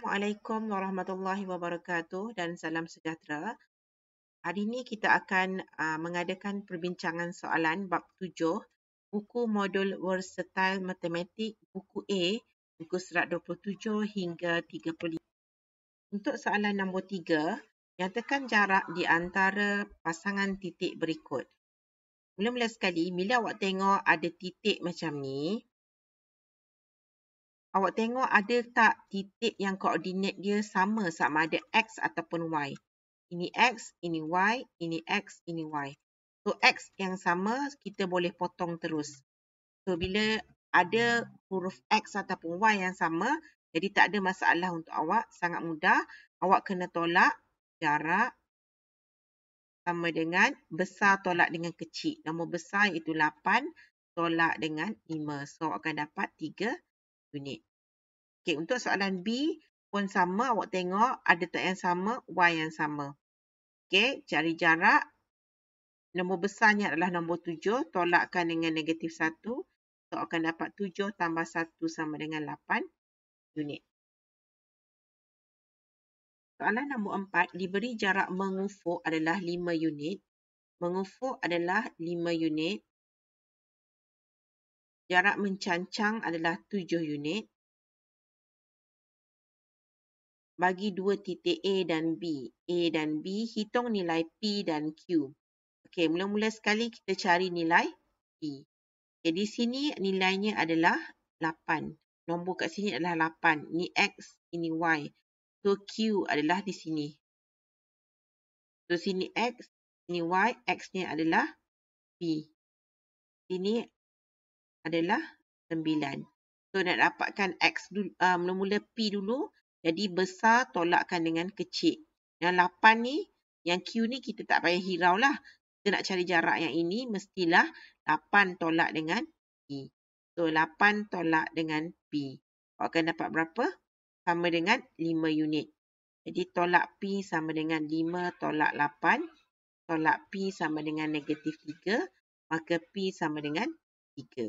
Assalamualaikum warahmatullahi wabarakatuh dan salam sejahtera. Hari ini kita akan mengadakan perbincangan soalan bab 7, buku modul Versatile Matematik, buku A, buku surat 27 hingga 35. Untuk soalan nombor 3, nyatakan jarak di antara pasangan titik berikut. Mula-mula sekali, bila awak tengok ada titik macam ni, awak tengok ada tak titik yang koordinat dia sama ada X ataupun Y. Ini X, ini Y, ini X, ini Y. So, X yang sama, kita boleh potong terus. So, bila ada huruf X ataupun Y yang sama, jadi tak ada masalah untuk awak. Sangat mudah. Awak kena tolak jarak sama dengan besar tolak dengan kecil. Nombor besar iaitu 8 tolak dengan 5. So, awak akan dapat 3 unit. Okey, untuk soalan B pun sama. Awak tengok ada tak yang sama, Y yang sama. Okey, cari jarak. Nombor besarnya adalah nombor 7. Tolakkan dengan negatif 1. So, akan dapat 7 tambah 1 sama dengan 8 unit. Soalan nombor 4. Diberi jarak mengufuk adalah 5 unit. Mengufuk adalah 5 unit. Jarak mencancang adalah 7 unit. Bagi dua titik A dan B. A dan B, hitung nilai P dan Q. Okey, mula-mula sekali kita cari nilai P. Okay, di sini nilainya adalah 8. Nombor kat sini adalah 8. Ini X, ini Y. So, Q adalah di sini. So, sini X, ini Y. X-nya adalah P. Sini adalah 9. So, nak dapatkan X dulu, mula-mula P dulu. Jadi, besar tolakkan dengan kecil. Yang 8 ni, yang Q ni kita tak payah hirau lah. Kita nak cari jarak yang ini, mestilah 8 tolak dengan P. So, 8 tolak dengan P. Awak akan dapat berapa? Sama dengan 5 unit. Jadi, tolak P sama dengan 5 tolak 8. Tolak P sama dengan negatif 3. Maka P sama dengan 3.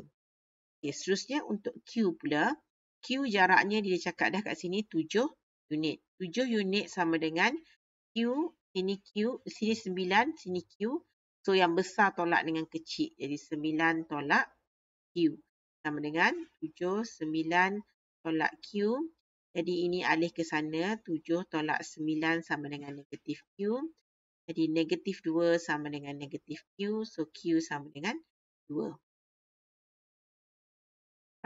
Okay, seterusnya untuk Q pula. Q jaraknya dia cakap dah kat sini 7 unit. 7 unit sama dengan Q, sini Q, sini 9, sini Q. So, yang besar tolak dengan kecil. Jadi, 9 tolak Q. Sama dengan 7, 9 tolak Q. Jadi, ini alih ke sana. 7 tolak 9 sama dengan negatif Q. Jadi, negatif 2 sama dengan negatif Q. So, Q sama dengan 2.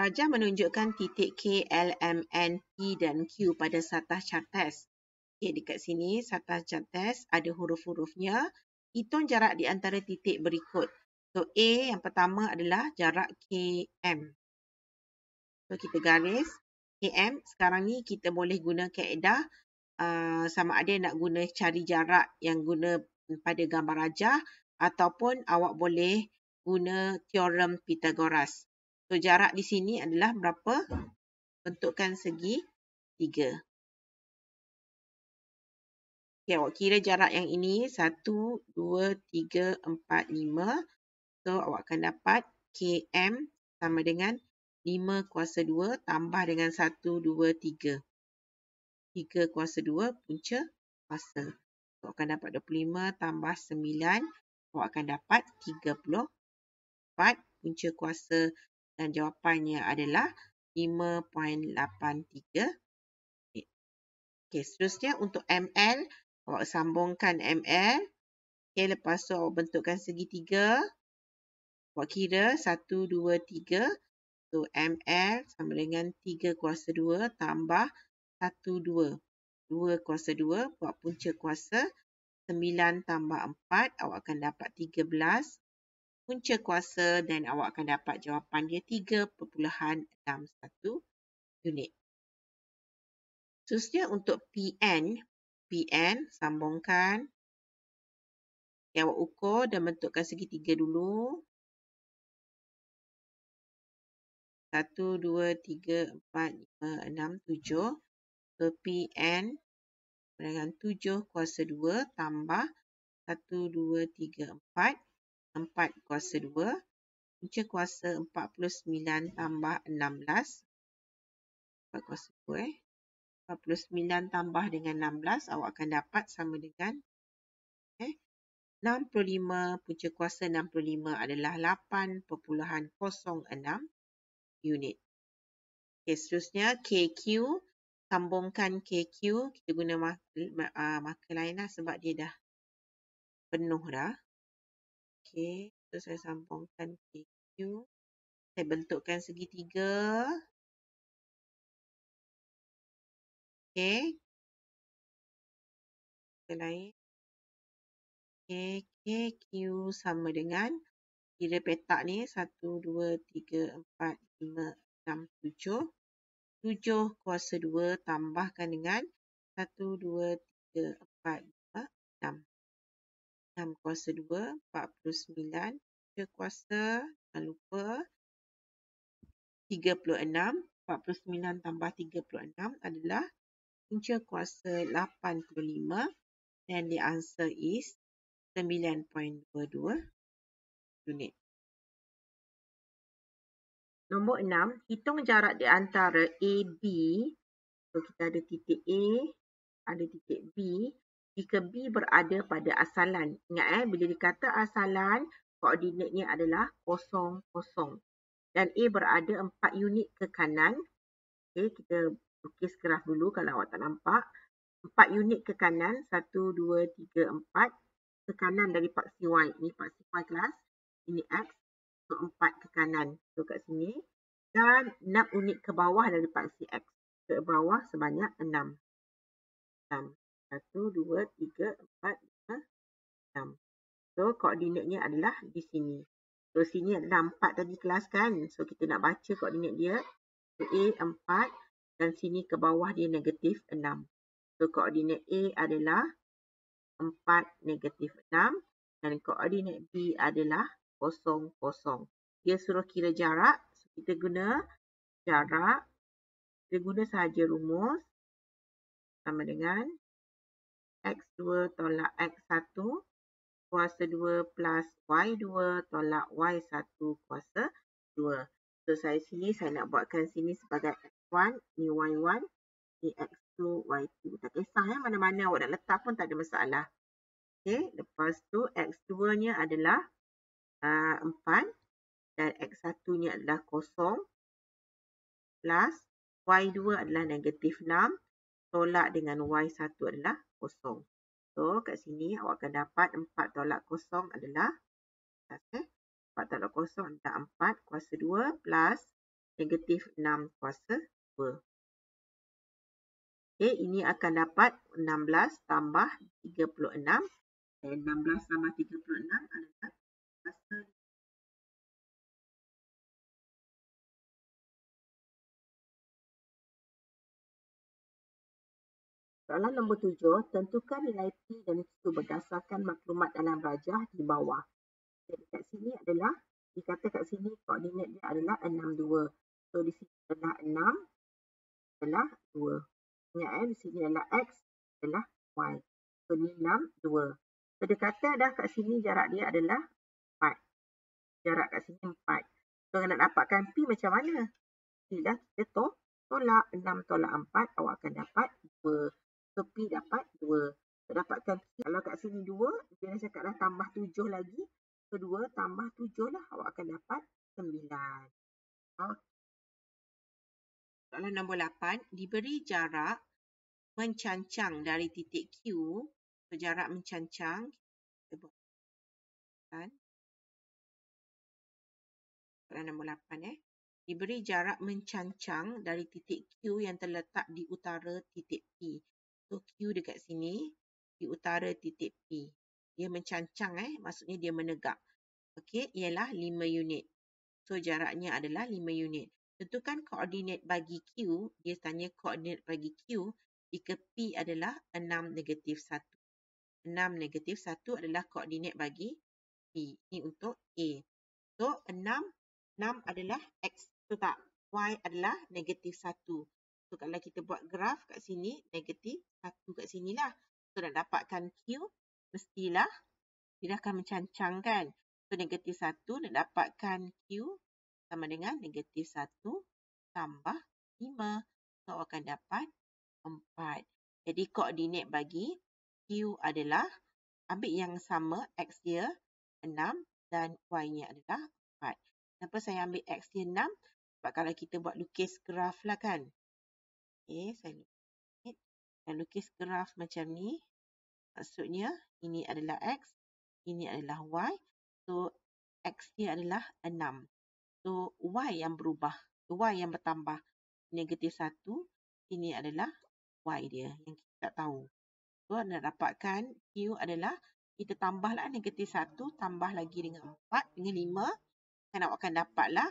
Raja menunjukkan titik K, L, M, N, P dan Q pada satah cartes. Okay, dekat sini satah cartes ada huruf-hurufnya. Hitung jarak di antara titik berikut. So, A yang pertama adalah jarak KM. So, kita garis KM. Sekarang ni kita boleh guna kaedah sama ada nak guna cari jarak yang guna pada gambar rajah ataupun awak boleh guna teorem Pythagoras. So, jarak di sini adalah berapa? Bentukkan segi 3. Okay, awak kira jarak yang ini 1, 2, 3, 4, 5. So, awak akan dapat KM sama dengan 5 kuasa 2 tambah dengan 1, 2, 3. 3 kuasa 2 punca kuasa. So, awak akan dapat 25 tambah 9. Awak akan dapat 34 punca kuasa dan jawapannya adalah 5.83. Okey, seterusnya untuk ML, awak sambungkan ML. Okey, lepas tu awak bentukkan segitiga. Awak kira 1, 2, 3. So, ML sama dengan 3 kuasa 2 tambah 1, 2. 2 kuasa 2 buat punca kuasa. 9 tambah 4, awak akan dapat 13. Punca kuasa dan awak akan dapat jawapan dia 3.61 unit. Seterusnya untuk PN. PN sambungkan. Okay, awak ukur dan bentukkan segitiga dulu. 1, 2, 3, 4, 5, 6, 7. So, PN dengan 7 kuasa 2 tambah 1, 2, 3, 4. 4 kuasa 2. Punca kuasa 49 tambah 16. 4 kuasa 2. 49 tambah dengan 16, awak akan dapat sama dengan 65 punca kuasa 65 adalah 8.06 unit. Okay, seterusnya KQ, sambungkan KQ, kita guna marker lain lah sebab dia dah penuh dah. Okay, so saya sambungkan KQ. Saya bentukkan segitiga. Okay. Marker lain. Okay, KQ sama dengan, kira petak ni, 1, 2, 3, 4, 5, 6, 7. 7 kuasa 2 tambahkan dengan 1, 2, 3, 4, 5, 6. 6 kuasa 2, 49. 3 kuasa, jangan lupa, 36. 49 tambah 36 adalah punca kuasa 85. Dan the answer is 9.22 unit. Nombor 6, hitung jarak di antara A, B. So, kita ada titik A, ada titik B. Jika B berada pada asalan. Ingat bila dikata asalan, koordinatnya adalah 0, 0. Dan A berada 4 unit ke kanan. Okay, kita lukis graf dulu kalau awak tak nampak. 4 unit ke kanan, 1, 2, 3, 4. Ke kanan dari paksi Y. Ini paksi Y kelas. Ini X. So, 4 ke kanan. So, kat sini. Dan 6 unit ke bawah dari paksi X. Ke bawah sebanyak 6. 6. 1, 2, 3, 4, 5, 6. So, koordinatnya adalah di sini. So, sini adalah 4 tadi kelas kan. So, kita nak baca koordinat dia. So, A 4 dan sini ke bawah dia negatif 6. So, koordinat A adalah 4, negatif 6. Dan koordinat B adalah 0, 0. Dia suruh kira jarak. So, kita guna jarak. Kita guna sahaja rumus. Sama dengan X2 tolak X1 kuasa 2 plus Y2 tolak Y1 kuasa 2. So, sini saya nak buatkan sini sebagai X1, ni Y1, ni X2, Y2. Tak kisah mana-mana awak nak letak pun tak ada masalah. Okay, lepas tu X2-nya adalah 4 dan X1-nya adalah 0 plus Y2 adalah negatif 6 tolak dengan Y1 adalah 0. So, kat sini awak akan dapat 4 tolak 0 adalah 4 tolak 0 adalah 4 kuasa 2 plus negatif 6 kuasa 2. Okay, ini akan dapat 16 tambah 36. Dan 16 tambah 36 adalah kuasa. Soalan nombor 7, tentukan nilai P dan Q berdasarkan maklumat dalam rajah di bawah. Jadi kat sini adalah, dikata kat sini koordinat dia adalah 62. So, di sini adalah 6 adalah 2. Ingat di sini adalah X adalah Y. So, ni 6, 2. So, dia kata dah kat sini jarak dia adalah 4. Jarak kat sini 4. So, nak dapatkan P macam mana? Bila kita tolak 6 tolak 4, awak akan dapat 2. So, P dapat 2. So, dapatkan P. Kalau kat sini 2, dia cakap dah tambah 7 lagi. So, 2 tambah 7 lah. Awak akan dapat 9. Soalan nombor 8. Diberi jarak mencancang dari titik Q. So, jarak mencancang. Kita buatkan. Soalan nombor 8. Diberi jarak mencancang dari titik Q yang terletak di utara titik P. So, Q dekat sini, di utara titik P. Dia mencancang, maksudnya dia menegak. Okey, ialah 5 unit. So, jaraknya adalah 5 unit. Tentukan koordinat bagi Q. Dia tanya koordinat bagi Q jika P adalah 6, negatif 1. 6, negatif 1 adalah koordinat bagi P. Ini untuk A. So, 6 adalah X. So, tak? Y adalah negatif 1. So, kalau kita buat graf kat sini, negatif 1 kat sini lah. So, nak dapatkan Q, mestilah dia akan mencancang kan. So, negatif 1 nak dapatkan Q sama dengan negatif 1 tambah 5. So, akan dapat 4. Jadi koordinat bagi Q adalah, ambil yang sama, X dia 6 dan Y-nya adalah 4. Kenapa saya ambil X dia 6? Sebab kalau kita buat lukis graf lah kan. Okay, saya lukis. Dan lukis graf macam ni. Maksudnya, ini adalah X, ini adalah Y. So, X dia adalah 6. So, Y yang berubah. Y yang bertambah. Negatif 1. Ini adalah Y dia yang kita tak tahu. So, nak dapatkan Q adalah, kita tambahlah negatif 1, tambah lagi dengan 4, dengan 5. Dan awak akan dapatlah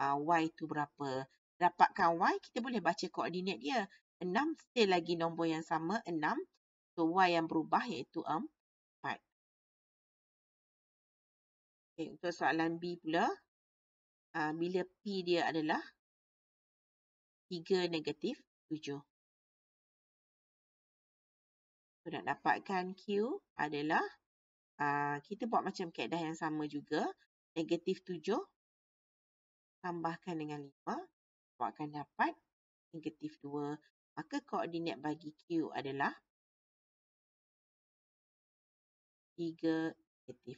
Y tu berapa. Dapatkan Y, kita boleh baca koordinat dia. 6 still lagi nombor yang sama, 6. So, Y yang berubah iaitu 4. Okay, untuk soalan B pula, bila P dia adalah 3 negatif 7. So, nak dapatkan Q adalah, kita buat macam kaedah yang sama juga. Negatif 7 tambahkan dengan 5, awak akan dapat negatif 2. Maka koordinat bagi Q adalah 3 negatif.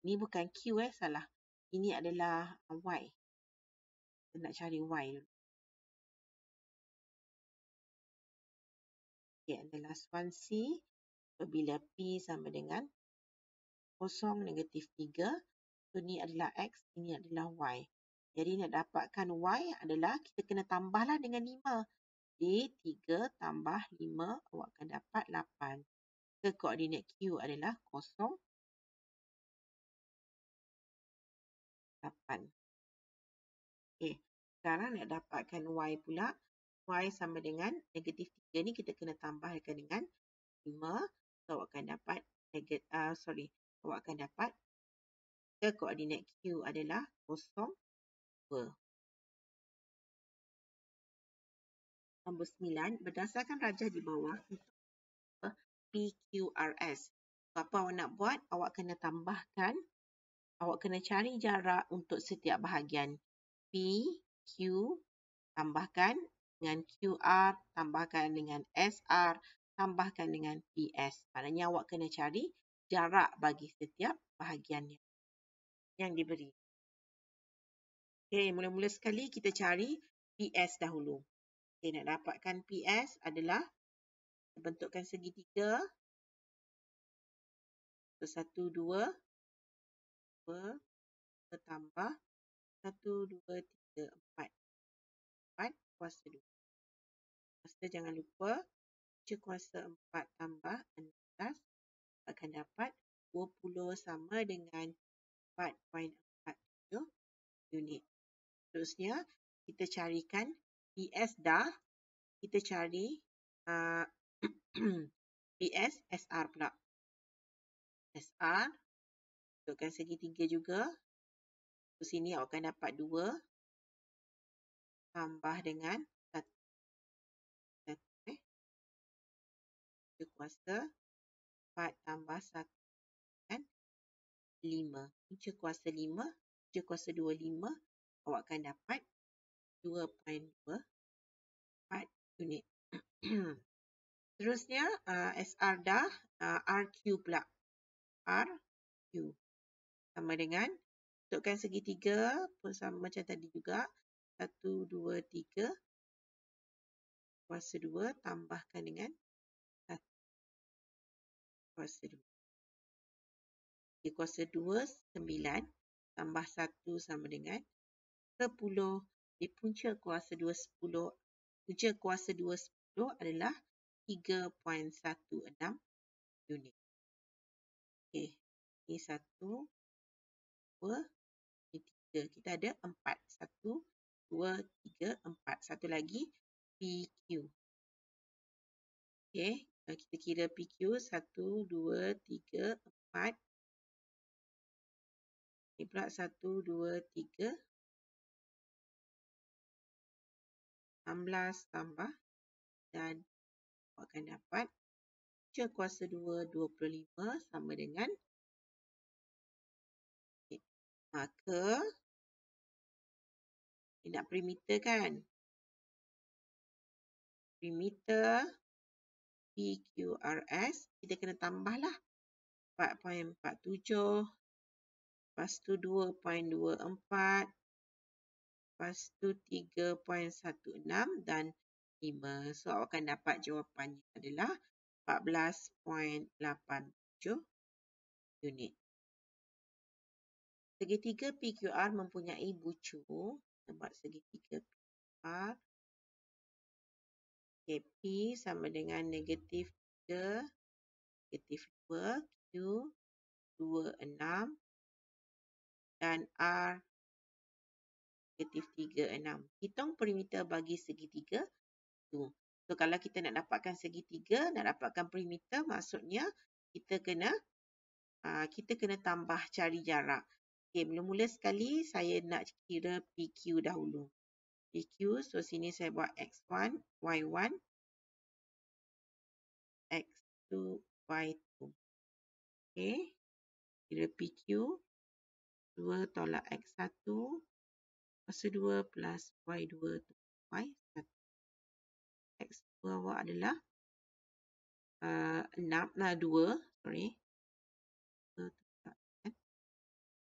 Ini bukan Q salah. Ini adalah Y. Kita nak cari Y dulu. Okay, and the last one C. Apabila P sama dengan 0 negatif 3. So, ni adalah X, ini adalah Y. Jadi, nak dapatkan Y adalah, kita kena tambahlah dengan 5. Jadi, 3 tambah 5, awak akan dapat 8. So, koordinat Q adalah 0, 8. Okay, sekarang nak dapatkan Y pula. Y sama dengan negatif 3 ni kita kena tambahkan dengan 5. So, awak akan dapat awak akan dapat koordinat Q adalah 0, 2. Nombor 9, berdasarkan rajah di bawah, PQRS. Apa awak nak buat? Awak kena tambahkan, awak kena cari jarak untuk setiap bahagian. P, Q, tambahkan dengan QR, tambahkan dengan SR, tambahkan dengan PS. Maknanya awak kena cari jarak bagi setiap bahagian yang diberi. Okay, mula-mula sekali kita cari PS dahulu. Okay, nak dapatkan PS adalah bentukkan segitiga. 1, 2, 2, tambah 1, 2, 3, 4. 4 kuasa 2. Kuasa jangan lupa, kuasa 4 tambah 16 akan dapat 20 sama dengan 4.47 unit. Terusnya, kita carikan PS dah. Kita cari PS SR pula. SR, bentukkan segitiga juga. Di sini awak akan dapat 2 tambah dengan 1. Kuasa 4 tambah 1 kan 5. Punca kuasa 5, punca kuasa 2, 5. Awak akan dapat 2.24 unit. Terusnya, SR dah, RQ pula. RQ sama dengan, bentukkan segitiga pun sama macam tadi juga. 1, 2, 3. Kuasa 2 tambahkan dengan 1. Kuasa 2. Kuasa 2, 9. Tambah 1 sama dengan 10. Di punca kuasa 2, 10. Punca kuasa 2, 10 adalah 3.16 unit. Okey. Ini 1, 2, ini 3. Kita ada 4. 1, 2, 3, 4. Satu lagi PQ. Okey. Kita kira PQ. 1, 2, 3, 4. Ini pula 1, 2, 3. 16 tambah. Dan awak akan dapat punca kuasa 2, 25 sama dengan. Maka, dia nak perimeter kan? perimeter PQRS, kita kena tambahlah 4.47, lepas tu 2.24, lepas tu 3.16 dan 5. So, awak akan dapat jawapannya adalah 14.87 unit. Segitiga PQR mempunyai bucu. Kita segitiga PQR. P sama dengan negatif 3, negatif 2, Q 26 dan R negatif 36. Hitung perimeter bagi segitiga tu. So, kalau kita nak dapatkan segitiga, nak dapatkan perimeter, maksudnya kita kena tambah cari jarak. Okey, mula-mula sekali saya nak kira PQ dahulu. PQ, so sini saya buat X1, Y1, X2, Y2. Okey, kira PQ, 2 tolak X1, lepas tu 2 plus Y2 tu Y1. X2 awak adalah 2, sorry.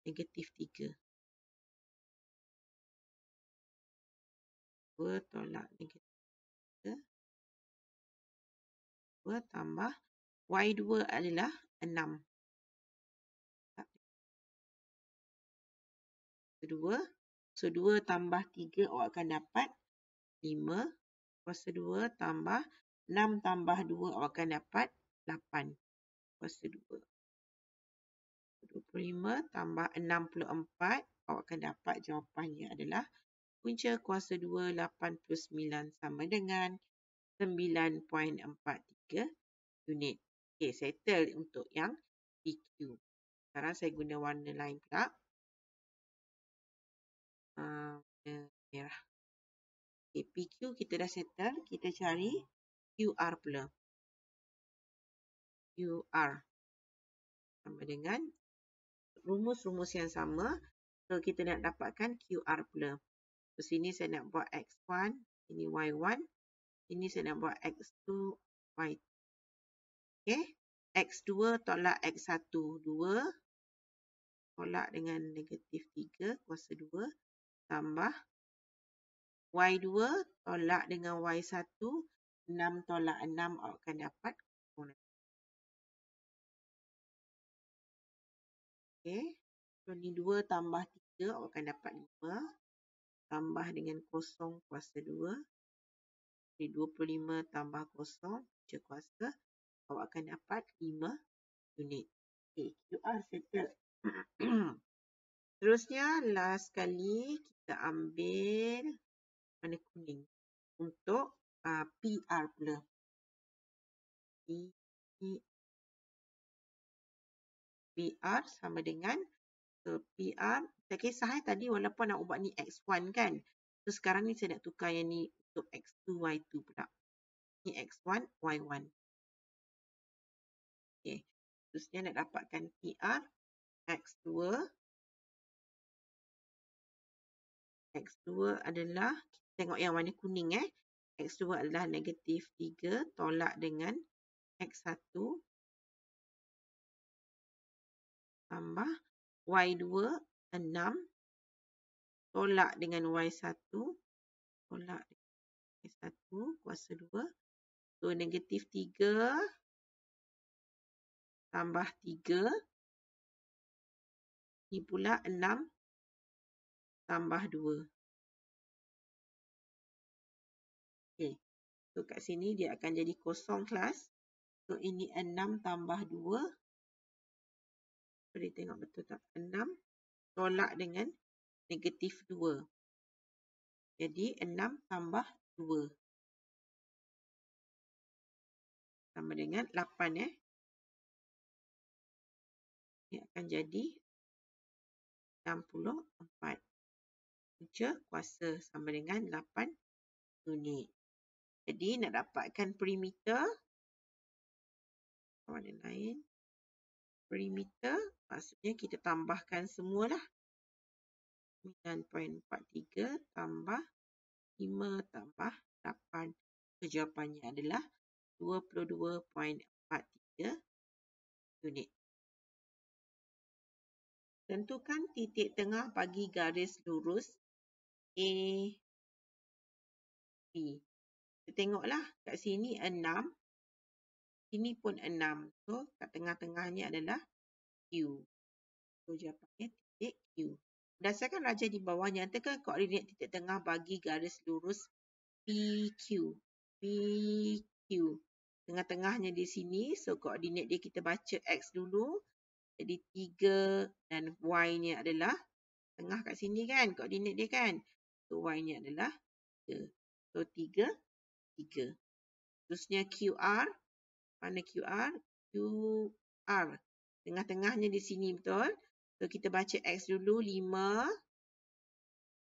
Negatif 3. 2 tolak negatif 3. 2 tambah Y2 adalah 6. 2. So, 2 tambah 3 awak akan dapat 5. Lepas tu 2 tambah 6 tambah 2 awak akan dapat 8. Lepas tu 2. 25 tambah 64 awak akan dapat jawapannya adalah punca kuasa 2 89 sama dengan 9.43 unit. Okey, settle untuk yang PQ. Sekarang saya guna warna lain pula. Warna merah. Okay, PQ kita dah settle. Kita cari QR pula. QR sama dengan rumus-rumus yang sama. So, kita nak dapatkan QR pula. So, sini saya nak buat X1, ini Y1. Sini saya nak buat X2, Y2. Okay. X2 tolak X1, 2. Tolak dengan negatif 3, kuasa 2. Tambah Y2 tolak dengan Y1, 6 tolak 6 awak akan dapat. Okay. So, ni 2 tambah 3 awak akan dapat 5. Tambah dengan kosong kuasa 2. Jadi 25 tambah kosong, kuasa. Awak akan dapat 5 unit. Okay, QR settle. Terusnya, last kali kita ambil warna kuning untuk PR pula. PR sama dengan PR. Tak kisah tadi walaupun nak ubah ni X1 kan. So, sekarang ni saya nak tukar yang ni untuk X2, Y2 pula. Ni X1, Y1. Okay. Terusnya nak dapatkan PR. X2. X2 adalah, kita tengok yang warna kuning X2 adalah negatif 3 tolak dengan X1 tambah Y2 6 tolak dengan Y1 tolak Y1 kuasa 2. So, negatif 3 tambah 3. Ni pula 6 tambah 2. Okay. So, kat sini dia akan jadi kosong kelas. So, ini 6 tambah 2. Boleh tengok betul tak? 6 tolak dengan negatif 2. Jadi, 6 tambah 2. Sama dengan 8 Ini akan jadi 64. Punca kuasa sama dengan 8 unit. Jadi, nak dapatkan perimeter. Warna lain. Perimeter, maksudnya kita tambahkan semualah. 9.43 tambah 5 tambah 8. So, jawapannya adalah 22.43 unit. Tentukan titik tengah bagi garis lurus A, B. Kita tengoklah kat sini 6. Sini pun 6. So, kat tengah-tengahnya adalah Q. So, jawapannya titik Q. Berdasarkan raja di bawah, nyatakan koordinat titik tengah bagi garis lurus PQ. PQ. Tengah-tengahnya di sini. So, koordinat dia kita baca X dulu. Jadi 3 dan Y-nya adalah tengah kat sini kan. Koordinat dia kan. So, Y-nya adalah 3. So, 3, 3. Terusnya QR. Mana QR? QR. Tengah-tengahnya di sini betul. So, kita baca X dulu 5.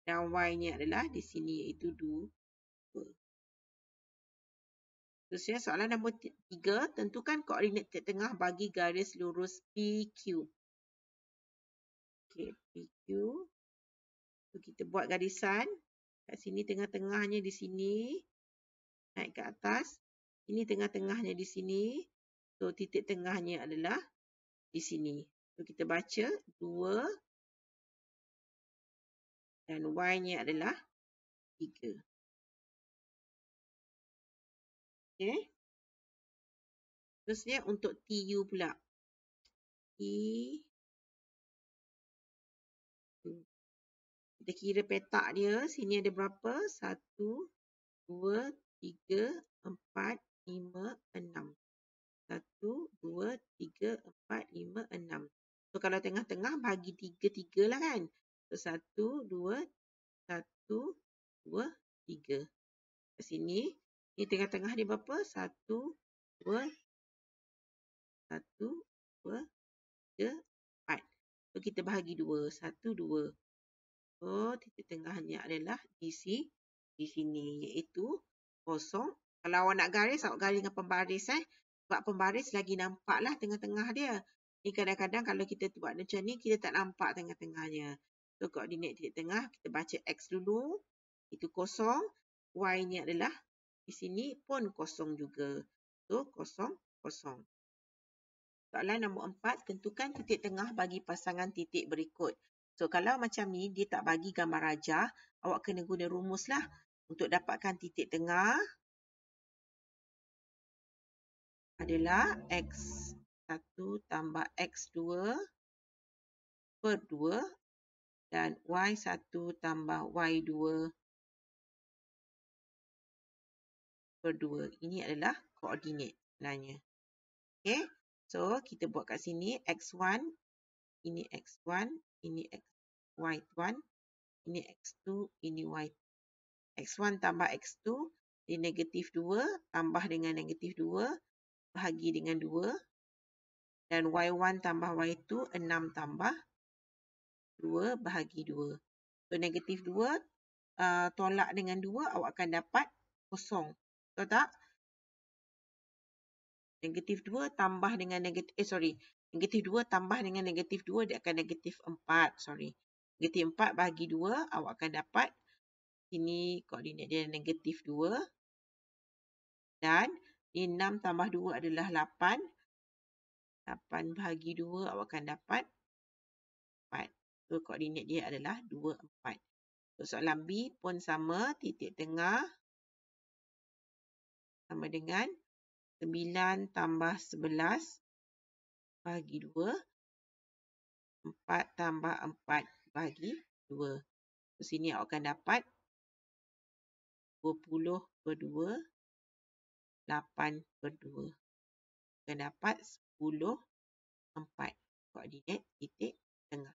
Dan Y-nya adalah di sini iaitu 2. Terusnya soalan nombor 3. Tentukan koordinat titik tengah bagi garis lurus PQ. Okay, PQ. So, kita buat garisan. Kat sini tengah-tengahnya di sini. Naik ke atas. Ini tengah-tengahnya di sini. So, titik tengahnya adalah di sini. So, kita baca 2. Dan Y-nya adalah 3. Okay. Terusnya untuk TU pula. TU. Kita kira petak dia. Sini ada berapa? 1, 2, 3, 4, 5, 6. 1, 2, 3, 4, 5, 6. So, kalau tengah-tengah bagi 3 lah kan. So, 1, 2, 1, 2, 3. Kat sini. Ini tengah-tengah dia berapa? 1, 2, 1, 2, 3, 4. So, kita bahagi 2. 1, 2. So, titik tengahnya adalah di sini. Iaitu 0. Kalau awak nak garis, awak garis dengan pembaris. Sebab pembaris lagi nampak lah tengah-tengah dia. Ni kadang-kadang kalau kita buat macam ni, kita tak nampak tengah-tengahnya. So, koordinat titik tengah, kita baca X dulu. Itu 0. Y-nya adalah di sini pun 0 juga. So, 0, 0. Soalan nombor 4, tentukan titik tengah bagi pasangan titik berikut. So, kalau macam ni, dia tak bagi gambar rajah, awak kena guna rumus lah. Untuk dapatkan titik tengah adalah X1 tambah X2 per 2 dan Y1 tambah Y2 per 2. Ini adalah koordinat sebenarnya. Okay. So, kita buat kat sini X1, ini X1, ini Y1, ini X2, ini Y2. X1 tambah X2, dia negatif 2, tambah dengan negatif 2, bahagi dengan 2. Dan Y1 tambah Y2, 6 tambah 2, bahagi 2. So, negatif 2, tolak dengan 2, awak akan dapat 0. Betul tak? Negatif 2 tambah dengan negatif, negatif 2 tambah dengan negatif 2, dia akan negatif 4. Negatif 4 bahagi 2, awak akan dapat, sini koordinat dia negatif 2. Dan 6 tambah 2 adalah 8. 8 bahagi 2, awak akan dapat 4. So, koordinat dia adalah 2, 4. So, soalan B pun sama. Titik tengah sama dengan 9 tambah 11 bahagi 2. 4 tambah 4 bahagi 2. So, sini awak akan dapat 20 per 2. 8 per 2. Akan dapat 10, 4. Koordinat titik tengah.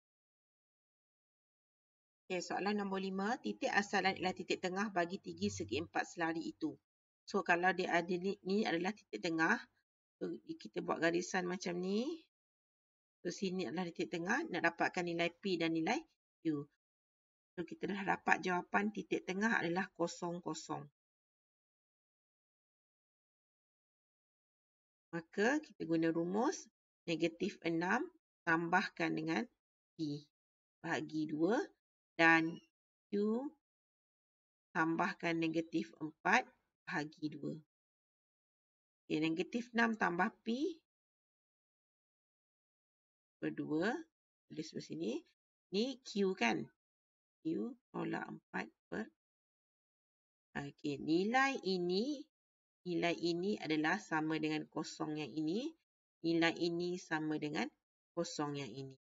Okay, soalan nombor 5. Titik asalan ialah titik tengah bagi 3 segi 4 selari itu. So, kalau dia ada ni adalah titik tengah. So, kita buat garisan macam ni. So, sini adalah titik tengah. Nak dapatkan nilai P dan nilai Q. So, kita dah dapat jawapan titik tengah adalah 0, 0. Maka, kita guna rumus. Negatif 6 tambahkan dengan P. Bahagi 2. Dan Q tambahkan negatif 4 bahagi 2. Okay, negatif 6 tambah P per 2. Tulis di sini. Ni Q kan? Q tolak 4 per. Okay, nilai ini adalah sama dengan kosong yang ini. Nilai ini sama dengan kosong yang ini.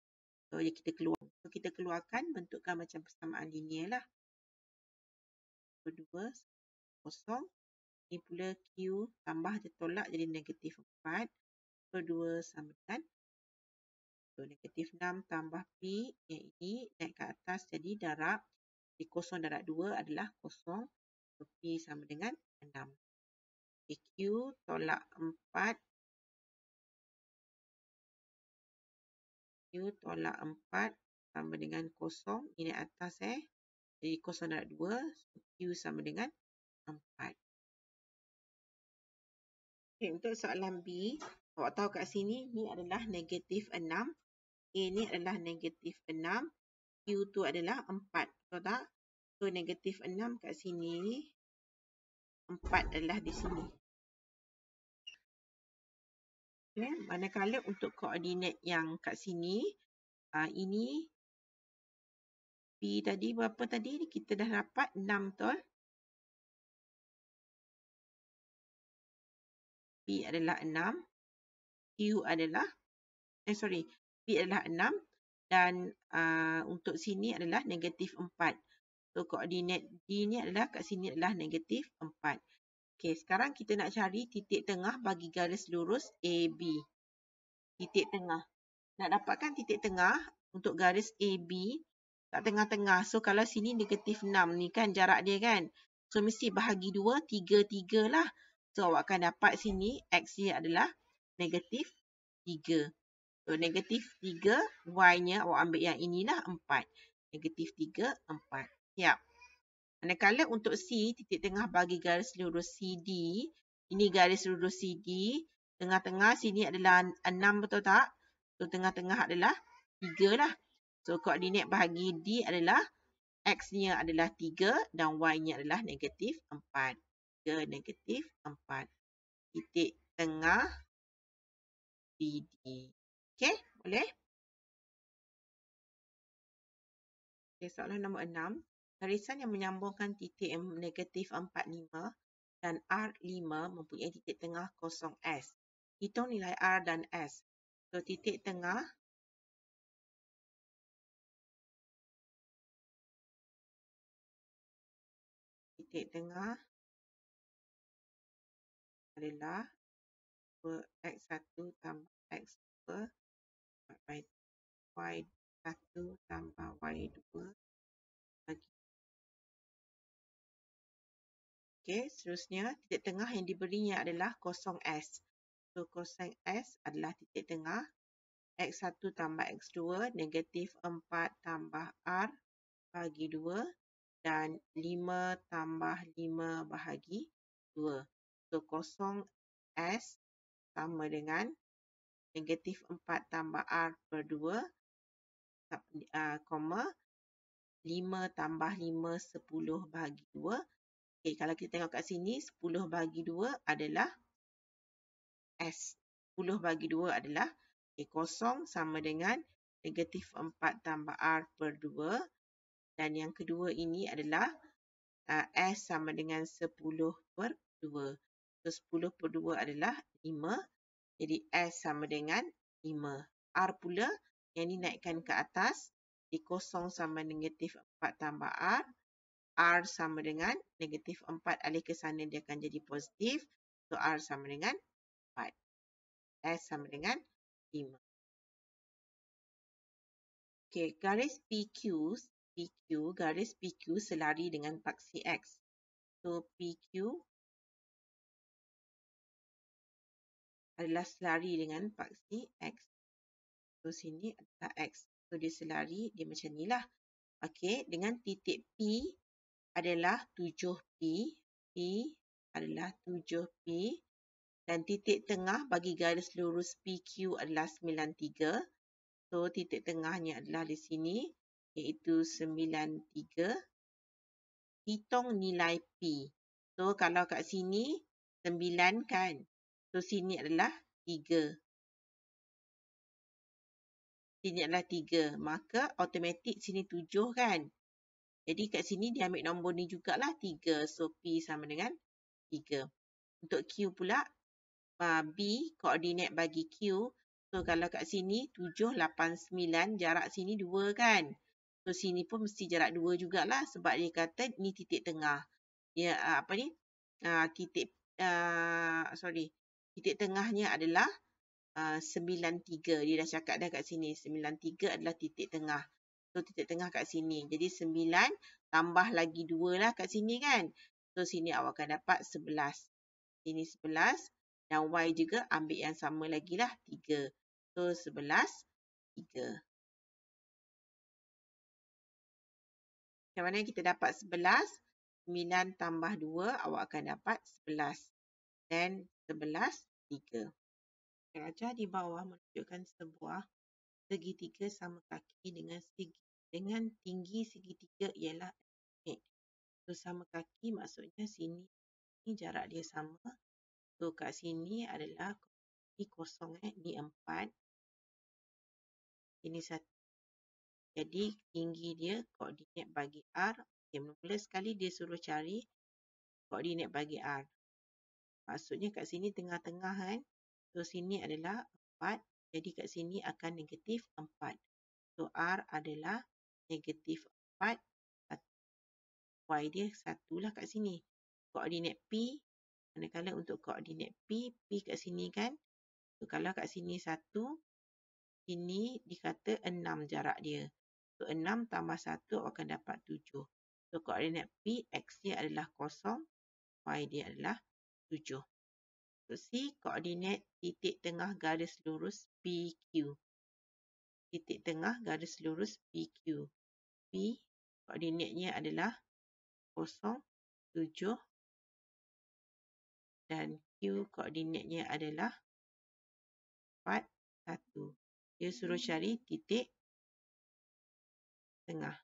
So, kita keluarkan bentukkan macam persamaan linear lah. Per 2, kosong. Ini pula Q tambah dia tolak jadi negatif 4 per 2 sama dengan negatif 6 tambah P yang ini naik ke atas jadi darab. Di kosong darab 2 adalah kosong. So, P sama dengan 6. Q tolak 4. Q tolak 4 sama dengan kosong. Ini atas Jadi kosong darab 2. So, Q sama dengan 4. Okay, untuk soalan B, awak tahu kat sini ni adalah negatif 6. A ni adalah negatif 6. Q tu adalah 4. Tahu tak? So negatif 6 kat sini. 4 adalah di sini. Okay. Manakala untuk koordinat yang kat sini. Ini P tadi berapa tadi? Kita dah dapat 6 betul. P adalah 6. Q adalah P adalah 6 dan untuk sini adalah negatif 4. So koordinat D ni adalah kat sini adalah negatif 4. Okey, sekarang kita nak cari titik tengah bagi garis lurus AB. Titik tengah. Nak dapatkan titik tengah untuk garis AB kat tengah-tengah. So kalau sini negatif 6 ni kan jarak dia kan. So mesti bahagi 2, 3, 3 lah. So awak akan dapat sini X dia adalah negatif 3. So, negatif 3, Y-nya awak ambil yang inilah 4. Negatif 3, 4. Siap. Manakala untuk C, titik tengah bagi garis lurus CD. Ini garis lurus CD. Tengah-tengah sini adalah 6, betul tak? So, tengah-tengah adalah 3 lah. So, koordinat bahagi D adalah X-nya adalah 3 dan Y-nya adalah negatif 4. 3, negatif 4. Titik tengah CD. Okey, boleh? Okay, soalan nombor 6. Garisan yang menyambungkan titik negatif 45 dan R5 mempunyai titik tengah kosong S. Hitung nilai R dan S. So, titik tengah adalah X1 tambah X2 Y1 tambah Y2 bagi. Okey, seterusnya titik tengah yang diberinya adalah kosong S. So, kosong S adalah titik tengah. X1 tambah X2 negatif 4 tambah R bahagi 2 dan 5 tambah 5 bahagi 2. So, kosong S sama dengan negatif 4 tambah R per 2, 5 tambah 5, 10 bahagi 2. Okay, kalau kita tengok kat sini, 10 bahagi 2 adalah S. 10 bahagi 2 adalah kosong sama dengan negatif 4 tambah R per 2. Dan yang kedua ini adalah S sama dengan 10 per 2. So, 10 per 2 adalah 5. Jadi, S sama dengan 5. R pula, yang ni naikkan ke atas. Di kosong sama negatif 4 tambah R. R sama dengan negatif 4 alih ke sana dia akan jadi positif. So, R sama dengan 4. S sama dengan 5. Okey, garis garis PQ selari dengan paksi X. So, PQ adalah selari dengan paksi X. So, sini adalah X. So, dia selari, dia macam ni lah. Okey, dengan titik P adalah 7P. P adalah 7P. Dan titik tengah bagi garis lurus PQ adalah 93. So, titik tengahnya adalah di sini, iaitu 93. Hitung nilai P. So, kalau kat sini 9 kan. So, sini adalah 3. Sini adalah 3. Maka automatik sini 7 kan. Jadi kat sini dia ambil nombor ni jugalah 3. So, P sama dengan 3. Untuk Q pula, B koordinat bagi Q. So, kalau kat sini 7, 8, 9, jarak sini 2 kan. So, sini pun mesti jarak 2 jugalah sebab dia kata ni titik tengah. Dia apa ni? Titik titik tengahnya adalah 93. Dia dah cakap dah kat sini. 93 adalah titik tengah. So, titik tengah kat sini. Jadi, 9 tambah lagi 2 lah kat sini kan. So, sini awak akan dapat 11. Sini 11. Dan Y juga ambil yang sama lagi lah. 3. So, 11, 3. Macam mana kita dapat 11? 9 tambah 2, awak akan dapat 11. Dan 11, 3. Ajar di bawah menunjukkan sebuah segitiga sama kaki dengan tinggi segitiga ialah 8. So, sama kaki maksudnya sini ni jarak dia sama. So, kat sini adalah ni kosong ni 4. Ini 1. Jadi, tinggi dia koordinat bagi R. Okay, mula sekali dia suruh cari koordinat bagi R. Maksudnya kat sini tengah-tengah kan. So, sini adalah 4. Jadi, kat sini akan negatif 4. So, R adalah negatif 4. Y dia 1 lah kat sini. Koordinat P, manakala untuk koordinat P kat sini kan. So, kalau kat sini 1, sini dikata 6 jarak dia. So, 6 tambah 1 akan dapat 7. So, koordinat P, X dia adalah 0, Y dia adalah 7. So, C, koordinat titik tengah garis lurus PQ. Titik tengah garis lurus PQ. P, koordinatnya adalah 0, 7. Dan Q, koordinatnya adalah 4, 1. Dia suruh cari titik tengah.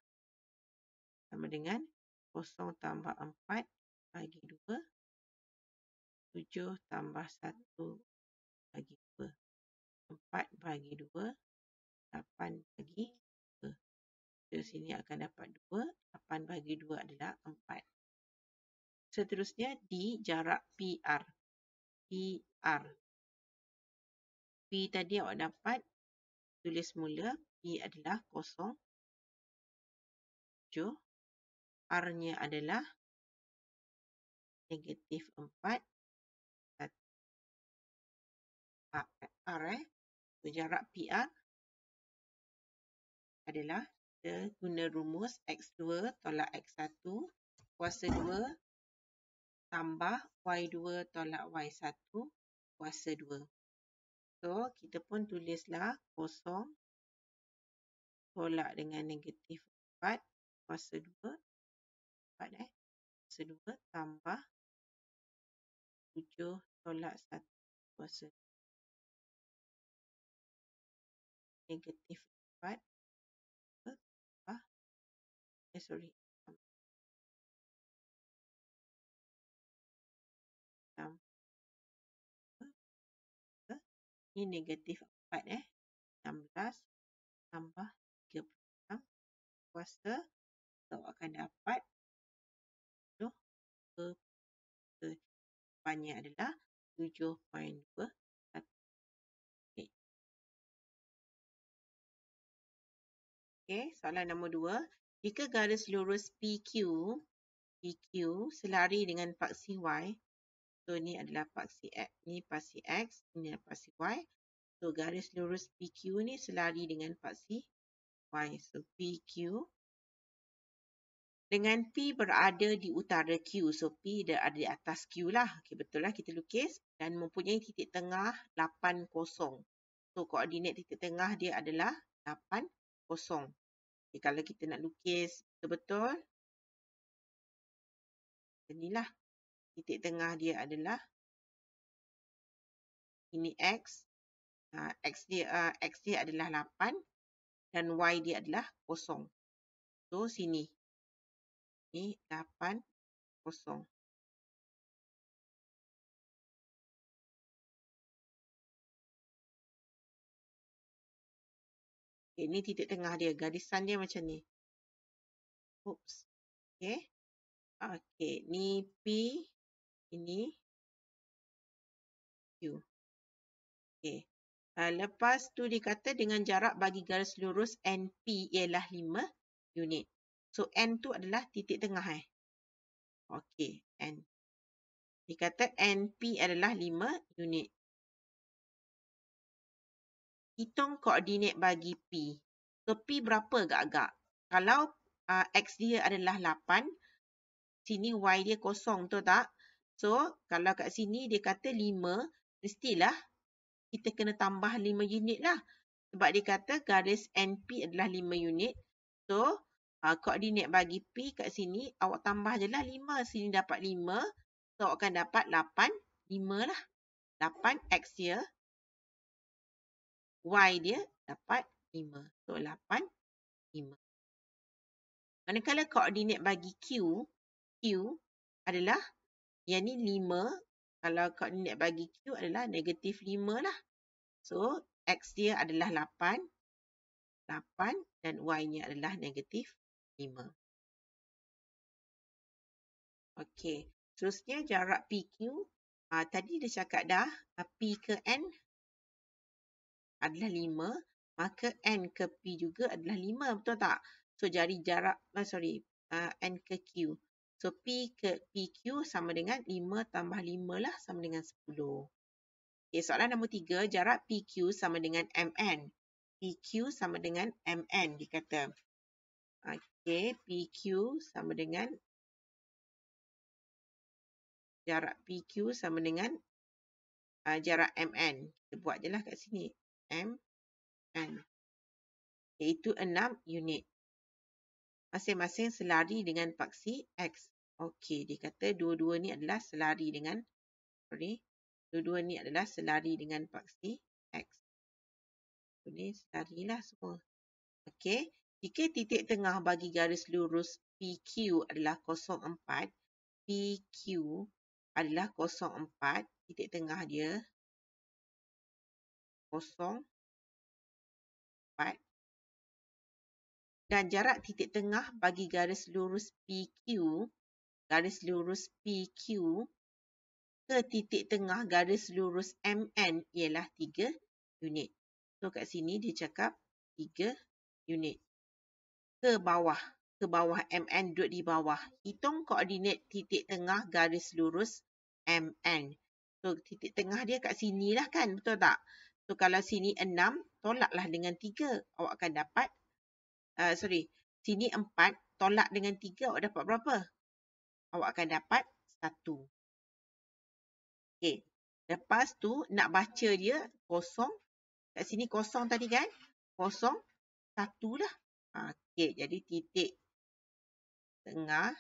Sama dengan 0 tambah 4 bagi 2. 7 tambah 1 bagi 2. 4 bagi 2. 8 bagi 2. So, sini akan dapat 2. 8 bagi 2 adalah 4. Seterusnya, D, jarak PR. PR. P tadi awak dapat tulis mula. P adalah 0, 7. R-nya adalah negatif 4. R. So, jarak PR adalah kita guna rumus X2 tolak X1 kuasa 2 tambah Y2 tolak Y1 kuasa 2. So, kita pun tulislah 0 tolak dengan negatif 4 kuasa 2. 4 kuasa 2 tambah 7 tolak 1 kuasa 2. Negatif 4 tambah ini negatif 4 16 tambah 36 kuasa. So, akan dapat 10 depannya adalah 7.2. Okey, soalan nombor 2. Jika garis lurus PQ selari dengan paksi Y. So, ni adalah paksi X, ni paksi X, ini adalah paksi Y. So, garis lurus PQ ni selari dengan paksi Y. So, PQ dengan P berada di utara Q. So, P ada di atas Q lah. Okay, betul lah kita lukis. Dan mempunyai titik tengah 8, 0. So, koordinat titik tengah dia adalah 8, 0. Okay, kalau kita nak lukis betul-betul, inilah titik tengah dia adalah ini X. X dia adalah 8 dan Y dia adalah 0. So, sini. Ni 8, 0. Okey, ni titik tengah dia. Garisan dia macam ni. Oops. Okey. Okey, ni P, ini Q. Okey. Lepas tu dikata dengan jarak bagi garis lurus NP ialah 5 unit. So, N tu adalah titik tengah. Okey, N. Dikata NP adalah 5 unit. Hitung koordinat bagi P. So, P berapa agak-agak? Kalau X dia adalah 8, sini Y dia kosong, betul tak? So, kalau kat sini dia kata 5, mestilah kita kena tambah 5 unit lah. Sebab dia kata garis NP adalah 5 unit. So, koordinat bagi P kat sini, awak tambah je lah 5. Sini dapat 5. So, awak akan dapat 8. 5 lah. 8 X dia. Y dia dapat 5. So, 8, 5. Manakala koordinat bagi Q adalah, yang ni 5. Kalau koordinat bagi Q adalah negatif 5 lah. So, X dia adalah 8 dan Y-nya adalah negatif 5. Okey. Terusnya jarak PQ. Tadi dia cakap dah, P ke N adalah 5. Maka N ke P juga adalah 5. Betul tak? So, jari jarak, N ke Q. So, P ke PQ sama dengan 5 tambah 5 lah, sama dengan 10. Okay, soalan nombor 3, jarak PQ sama dengan MN. PQ sama dengan MN, dikata. Okey, PQ sama dengan, jarak PQ sama dengan jarak MN. Kita buat je lah kat sini. MN. Iaitu 6 unit. Masing-masing selari dengan paksi X. Okey, dikata dua-dua ni adalah selari dengan, dua-dua ni adalah selari dengan paksi X. Ini selarilah semua. Okey, jika titik tengah bagi garis lurus PQ adalah 04, PQ adalah 04, titik tengah dia 04, dan jarak titik tengah bagi garis lurus PQ ke titik tengah garis lurus MN ialah 3 unit. So, kat sini dia cakap 3 unit. Ke bawah MN duduk di bawah. Hitung koordinat titik tengah garis lurus MN. So, titik tengah dia kat sini lah kan, betul tak? So, kalau sini 6, tolaklah dengan 3. Awak akan dapat, sini 4, tolak dengan 3, awak dapat berapa? Awak akan dapat 1. Okey. Lepas tu, nak baca dia kosong. Kat sini kosong tadi kan? Kosong, 1 lah. Okey, jadi titik tengah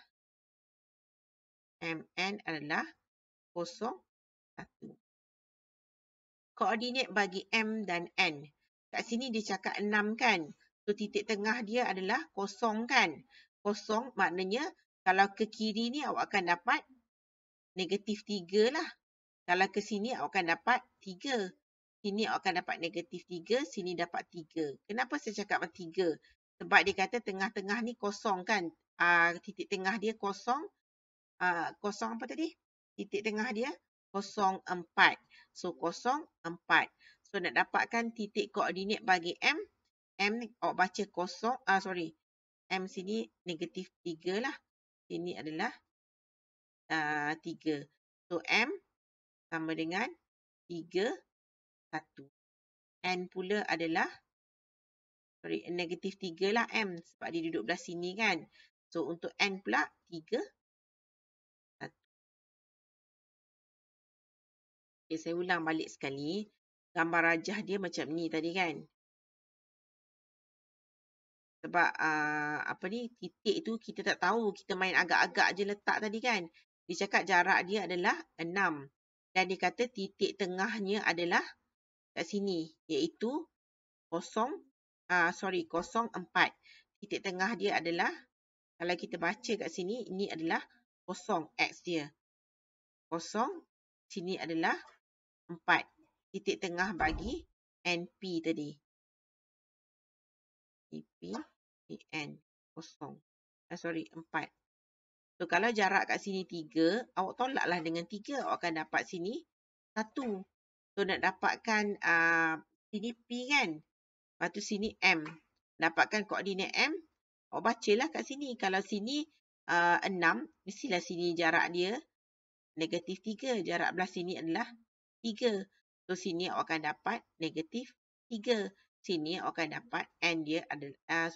MN adalah 0, 1. Koordinat bagi M dan N. Kat sini dia cakap 6 kan? So, titik tengah dia adalah 0 kan? 0 maknanya kalau ke kiri ni awak akan dapat negatif 3 lah. Kalau ke sini awak akan dapat 3. Sini awak akan dapat negatif 3, sini dapat 3. Kenapa saya cakap 3? Sebab dia kata tengah-tengah ni 0 kan? Titik tengah dia 0. 0 apa tadi? Titik tengah dia 0, 4. So, 0, 4. So, nak dapatkan titik koordinat bagi M ni awak baca 0, M sini negatif 3 lah. Sini adalah 3. So, M sama dengan 3, 1. N pula adalah, negatif 3 lah M. Sebab dia duduk belah sini kan. So, untuk N pula 3, 1. Okay, saya ulang balik sekali. Gambar rajah dia macam ni tadi kan. Sebab titik tu kita tak tahu. Kita main agak-agak je letak tadi kan. Dia cakap jarak dia adalah 6. Dan dia kata titik tengahnya adalah kat sini. Iaitu 04. Titik tengah dia adalah, kalau kita baca kat sini, ini adalah 0 X dia. 0. Sini adalah 4. Titik tengah bagi NP tadi. TP TN kosong. Sorry, 4. So, kalau jarak kat sini 3, awak tolaklah dengan 3. Awak akan dapat sini 1. So, nak dapatkan sini P kan? Lepas tu sini M. Dapatkan koordinat M. Awak bacalah kat sini. Kalau sini 6, mestilah sini jarak dia negatif 3. Jarak belah sini adalah 3. So, sini awak akan dapat negatif 3. Sini awak akan dapat N dia adalah,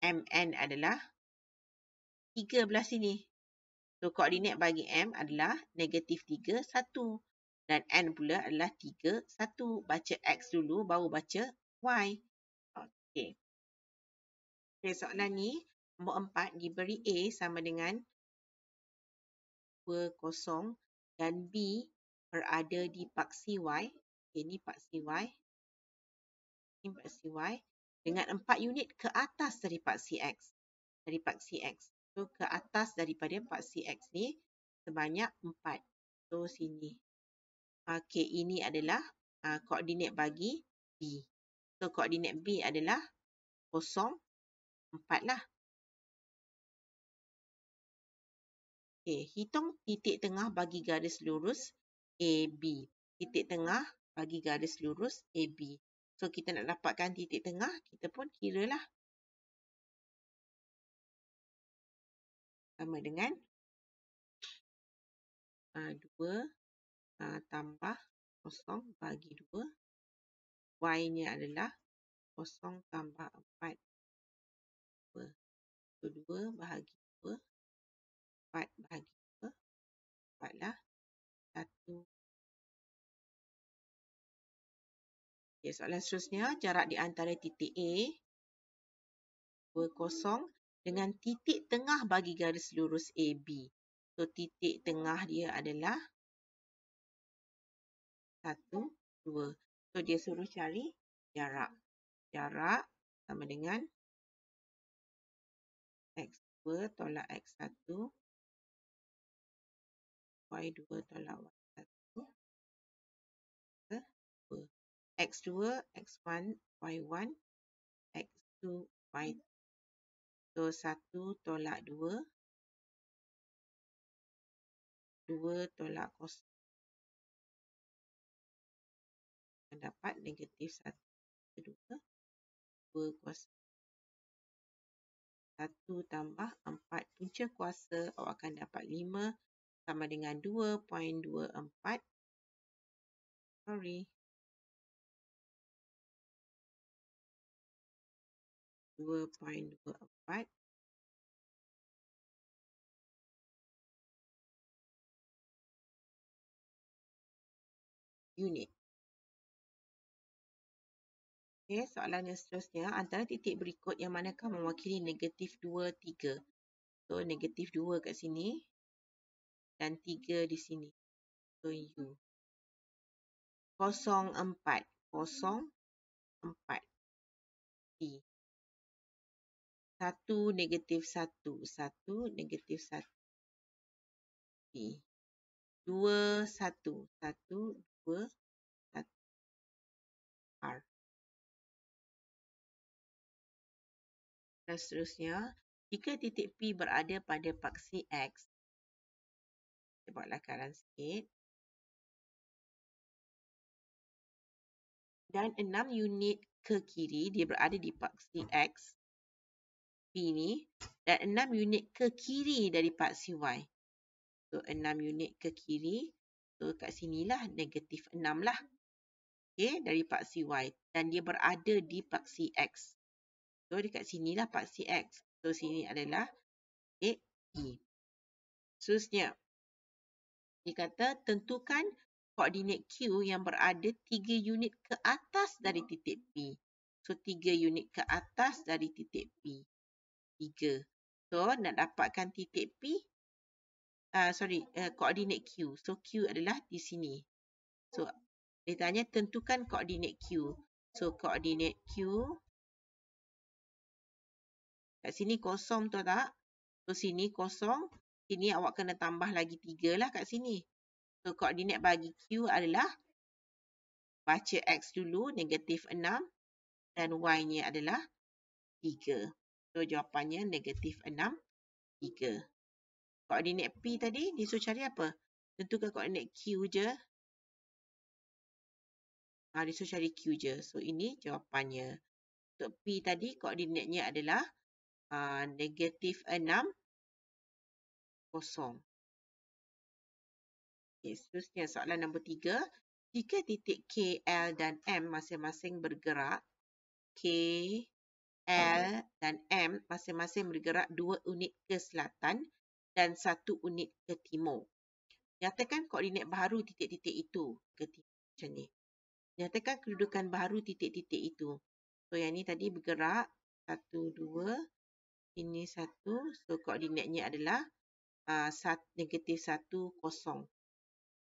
MN adalah 3 belah sini. So, koordinat bagi M adalah negatif 3, 1. Dan N pula adalah 3, 1. Baca X dulu, baru baca Y. Okey. Okay, soalan ni, nombor 4, diberi A sama dengan 2, 0 dan B berada di paksi Y. Okay, ni paksi Y. Ini paksi Y. Dengan 4 unit ke atas dari paksi X. Dari paksi X. So, ke atas daripada paksi X ni sebanyak 4. So, sini. Okey, ini adalah koordinat bagi B. So, koordinat B adalah 0, 4 lah. Okey, hitung titik tengah bagi garis lurus AB. Titik tengah bagi garis lurus AB. So, kita nak dapatkan titik tengah, kita pun kira lah. Sama dengan 2 tambah 0 bagi 2. Y-nya adalah 0 tambah 4. 2. So, 2 bahagi 2. 4 bahagi 2. 4 lah. 1. Okay, soalan seterusnya, jarak di antara titik A, 2, 0 dengan titik tengah bagi garis lurus AB. So, titik tengah dia adalah 1, 2. So, dia suruh cari jarak. Jarak sama dengan X2 tolak X1. Y2 tolak Y1. 2. X2, X1, Y1. X2, Y2. So, 1 tolak 2. 2 tolak 0. Dapat negatif 1, 2. 2 kuasa 1 tambah 4 punca kuasa, awak akan dapat 5 sama dengan 2.24. Sorry. 2.24 unit. Okay, soalan yang seterusnya, antara titik berikut yang manakah mewakili negatif 2, 3. So, negatif 2 kat sini dan 3 di sini. So, U. 0, 4. 0, 4. P. 1, negatif 1. 1, negatif 1. P. 2, 1. 1, 2, 1. R. Dan seterusnya, jika titik P berada pada paksi X, kita buat lakaran sikit, dan 6 unit ke kiri, dia berada di paksi X, P ni, dan 6 unit ke kiri dari paksi Y. So, 6 unit ke kiri, so kat sinilah negatif 6 lah. Okay, dari paksi Y. Dan dia berada di paksi X. So, dekat sinilah paksi X. So, sini adalah P. Seterusnya, dia kata tentukan koordinat Q yang berada 3 unit ke atas dari titik P. So, 3 unit ke atas dari titik P. 3. So, nak dapatkan titik P, koordinat Q. So, Q adalah di sini. So, dia tanya tentukan koordinat Q. So, koordinat Q, kat sini kosong betul tak? So, sini kosong. Sini awak kena tambah lagi 3 lah kat sini. So, koordinat bagi Q adalah, baca X dulu, negatif 6. dan Y-nya adalah 3. So, jawapannya negatif 6, 3. Koordinat P tadi, disuruh cari apa? Tentukan koordinat Q je. Disuruh cari Q je. So, ini jawapannya. Untuk P tadi, koordinatnya adalah negatif 6, 0. Okay, seterusnya soalan nombor 3. Jika titik K, L dan M masing-masing bergerak, K, L dan M masing-masing bergerak 2 unit ke selatan dan 1 unit ke timur. Nyatakan koordinat baharu titik-titik itu ke timur. Macam ni. Nyatakan kedudukan baharu titik-titik itu. So, yang ni tadi bergerak 1, 2. Ini 1. So, koordinatnya adalah negatif 1, 0.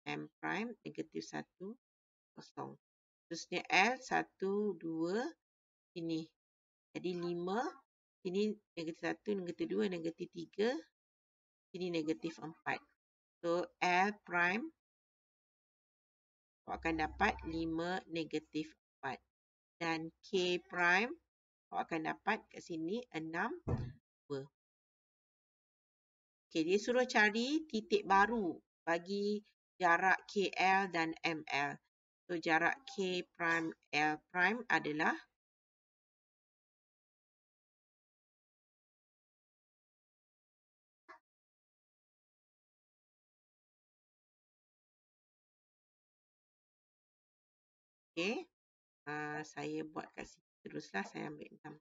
M prime negatif 1, 0. Terusnya L 1, 2. Ini. Jadi 5. Sini negatif 1, negatif 2, negatif 3. Sini negatif 4. So, L prime awak akan dapat 5 negatif 4. Dan K prime awak akan dapat kat sini 6, 2. Okay, dia suruh cari titik baru bagi jarak KL dan ML. So, jarak K prime L prime adalah okay. Saya buat kat sini teruslah. Saya ambil 6.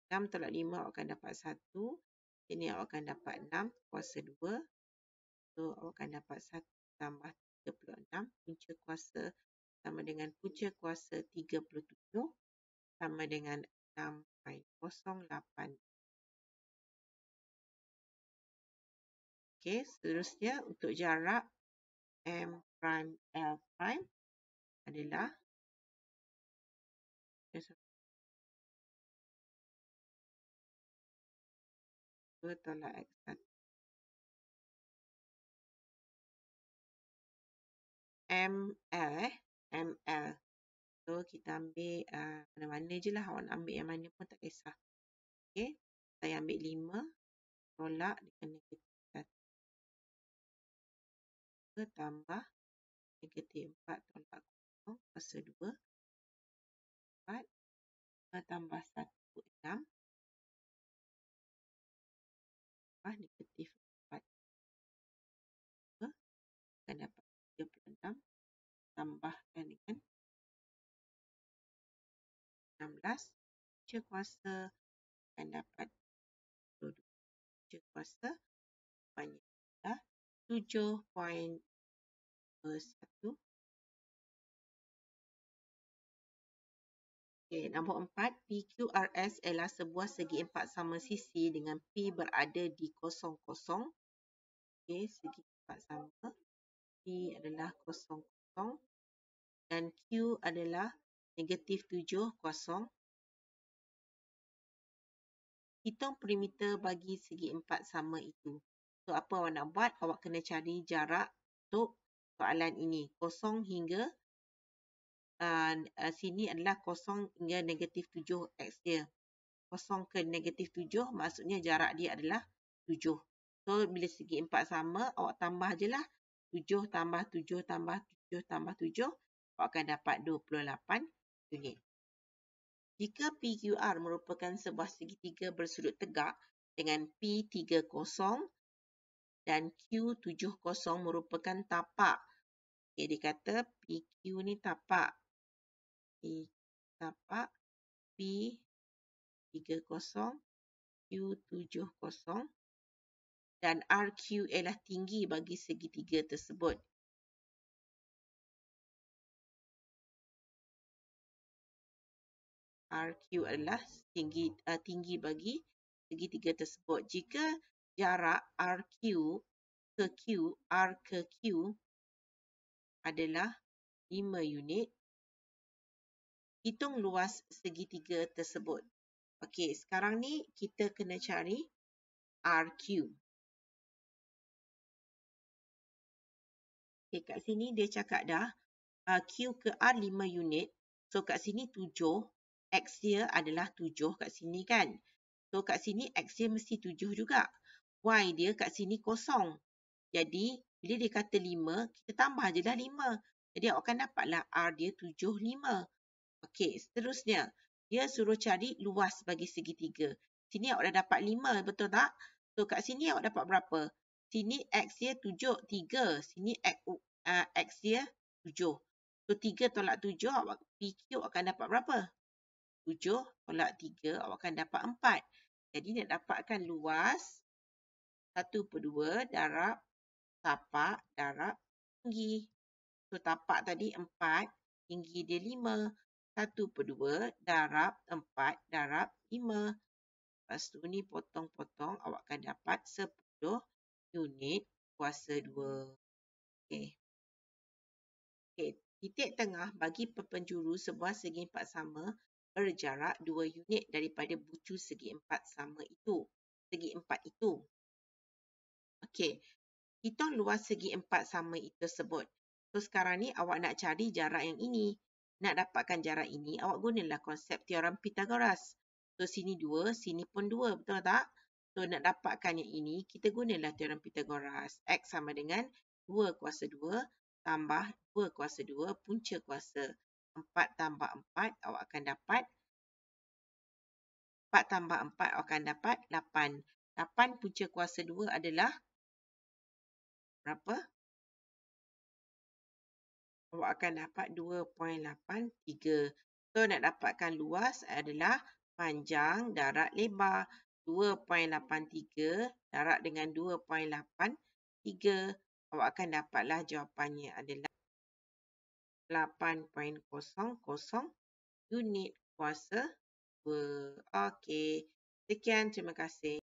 6 tolak 5 awak akan dapat 1. Sini awak akan dapat 6 kuasa 2. So, awak akan dapat 1 tambah 36. Punca kuasa sama dengan punca kuasa 37 sama dengan 6.08. Okey, seterusnya untuk jarak M prime L prime adalah 2 tolak X1. ML. ML. So, kita ambil mana-mana je lah. Awak nak ambil yang mana pun tak kisah. Okey, saya ambil 5 tolak dengan negatif 1 tambah negatif 4 tolak 0 kuasa 2. 4 tambah 1, 6. Tambah negatif 4. Akan dapat 36. Tambahkan dengan 16. Punca kuasa akan dapat 22. Punca kuasa banyak dah 7.1. Okay, nombor 4. PQRS ialah sebuah segi empat sama sisi dengan P berada di 0, 0. Okay, segi empat sama. P adalah 0, 0. Dan Q adalah negatif 7, 0. Hitung perimeter bagi segi empat sama itu. So, apa awak nak buat? Awak kena cari jarak untuk soalan ini. 0 hingga sini adalah 0 hingga negatif 7 X dia. 0 ke negatif 7 maksudnya jarak dia adalah 7. So, bila segi empat sama, awak tambah je lah. 7 tambah 7 tambah 7 tambah 7. Awak akan dapat 28 unit. Jika PQR merupakan sebuah segitiga bersudut tegak dengan P30 dan Q70 merupakan tapak. Okay, dia kata PQ ni tapak. Tapak P30, Q70 dan RQ ialah tinggi bagi segitiga tersebut. RQ adalah tinggi bagi segitiga tersebut. Jika jarak RQ ke Q, R ke Q adalah 5 unit, hitung luas segitiga tersebut. Okey, sekarang ni kita kena cari RQ. Okay, kat sini dia cakap dah Q ke R 5 unit. So kat sini 7. X dia adalah 7 kat sini kan. So kat sini X dia mesti 7 juga. Y dia kat sini kosong. Jadi bila dia kata 5, kita tambah je lah 5. Jadi awak akan dapatlah R dia 7, 5. Okey, seterusnya. Dia suruh cari luas bagi segitiga. Sini awak dah dapat 5, betul tak? So kat sini awak dapat berapa? Sini X dia 7, 3. Sini X dia 7. So 3 tolak 7, awak PQ akan dapat berapa? 7 tolak 3, awak akan dapat 4. Jadi nak dapatkan luas 1/2 darab tapak darab tinggi. So tapak tadi 4, tinggi dia 5. 1/2 darab 4 darab 5. Lepas tu ni potong-potong, awak akan dapat 10 unit kuasa 2. Okey. Okey, titik tengah bagi perpenjuru sebuah segi empat sama berjarak 2 unit daripada bucu segi empat sama itu. Segi empat itu. Okey, hitung luas segi empat sama itu tersebut. So sekarang ni awak nak cari jarak yang ini. Nak dapatkan jarak ini, awak gunalah konsep teorem Pythagoras. So sini 2, sini pun 2, betul tak? So nak dapatkan yang ini, kita gunalah teorem Pythagoras. X sama dengan 2 kuasa 2 tambah 2 kuasa 2 punca kuasa. 4 tambah 4, awak akan dapat 4 tambah 4, awak akan dapat 8. 8 punca kuasa 2 adalah berapa? Awak akan dapat 2.83. So, nak dapatkan luas adalah panjang darat lebar. 2.83 darab dengan 2.83. Awak akan dapatlah jawapannya adalah 8.00 unit kuasa 2. Okey. Sekian, terima kasih.